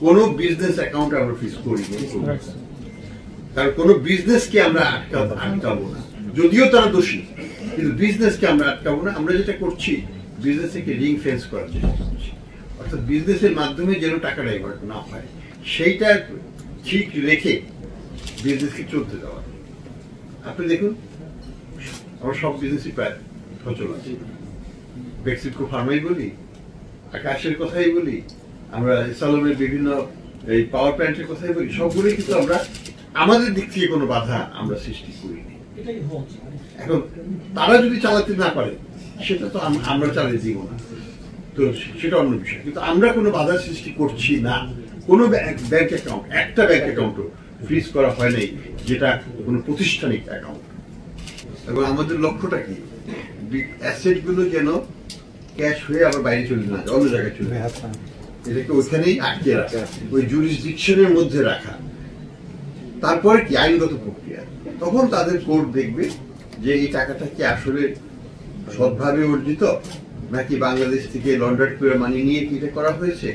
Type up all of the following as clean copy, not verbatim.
কোনো business account আমরা fridge করি না, কারণ কোনো বিজনেসকে আমরা আটকাবো না, যদিও তারা দোষী, কিন্তু বিজনেসকে আমরা আটকাবো না। আমরা যেটা করছি বিজনেসকে রিং ফেন্স করার চেষ্টা করছি, অর্থাৎ বিজনেসের মাধ্যমে যেন টাকা ডাইভার্ট না হয় সেইটা ঠিক রেখে বিজনেসকে চলতে দেওয়া। আপনি দেখুন আমরা সব বিজনেসই প্রায় সচল আছে, বেক্সিমকো ফার্মাই বলি, আকাশের কথাই বলি, আমরা সালমের বিভিন্ন এই পাওয়ার প্ল্যান্টের কথাই বলি, সবগুলোই কিন্তু আমরা আমাদের দিক থেকে কোনো বাধা আমরা সৃষ্টি করিনি। এখন তারা যদি চালাতে না পারে সেটা তো আমরা চালিয়ে দিব না, তো সেটা অন্য বিষয়, কিন্তু আমরা কোনো বাধা সৃষ্টি করছি না। কোনো ব্যাংক অ্যাকাউন্ট, একটা ব্যাংক অ্যাকাউন্টও ফ্রিজ করা হয় নাই যেটা কোনো প্রতিষ্ঠানিক অ্যাকাউন্ট। এবং আমাদের লক্ষ্যটা কি, অ্যাসেট গুলো যেন ক্যাশ হয়ে আবার বাইরে চলে না যায়, অন্য জায়গায় চলে যায়, এটাকে ওইখানেই আটকে রাখা, ওই জুরিসডিকশনের মধ্যে রাখা। তারপরে কি আইনগত প্রক্রিয়া, তখন তাদের কোর্ট দেখবে যে এই টাকাটা কি আসলে সৎভাবে অর্জিত নাকি বাংলাদেশ থেকে লন্ডার্ড করে মানি নিয়ে কি এটা করা হয়েছে,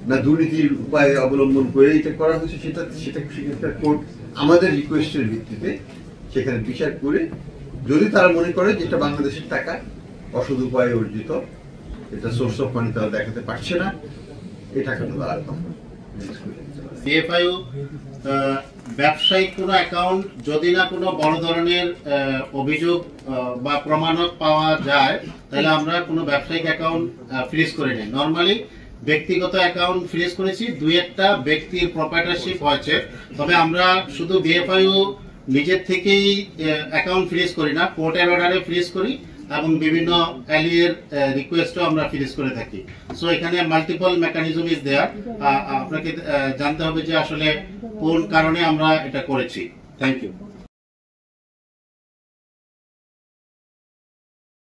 না দুর্নীতির উপায় অবলম্বন করে এটা করা হয়েছে, সেটা সেখানকার কোর্ট আমাদের রিকোয়েস্টের ভিত্তিতে সেখানে বিচার করে যদি তারা মনে করে যে এটা বাংলাদেশের টাকা অসৎ উপায়ে অর্জিত, এটা সোর্স অফ মানি তারা দেখাতে পারছে না, এই টাকাটা তারা সিএফআইও ব্যবসায়িক কোনো অ্যাকাউন্ট যদি না কোনো বড় ধরনের অভিযোগ বা প্রমাণক পাওয়া যায় তাহলে আমরা কোনো ব্যবসায়িক অ্যাকাউন্ট ফ্রিজ করে নিই। নর্মালি ব্যক্তিগত অ্যাকাউন্ট ফ্রিজ করেছি, দুই একটা ব্যক্তির প্রপার্টারশিপ হয়েছে, তবে আমরা শুধু বিএফআইও নিজের থেকেই অ্যাকাউন্ট ফ্রিজ করি না, কোর্টের অর্ডারে ফ্রিজ করি এবং বিভিন্ন অ্যালিয়ের রিকোয়েস্টও আমরা ফ্রিজ করে থাকি। সো এখানে মাল্টিপল মেকানিজম ইজ দেয়ার, আপনাকে জানতে হবে যে আসলে কোন কারণে আমরা এটা করেছি। Thank you.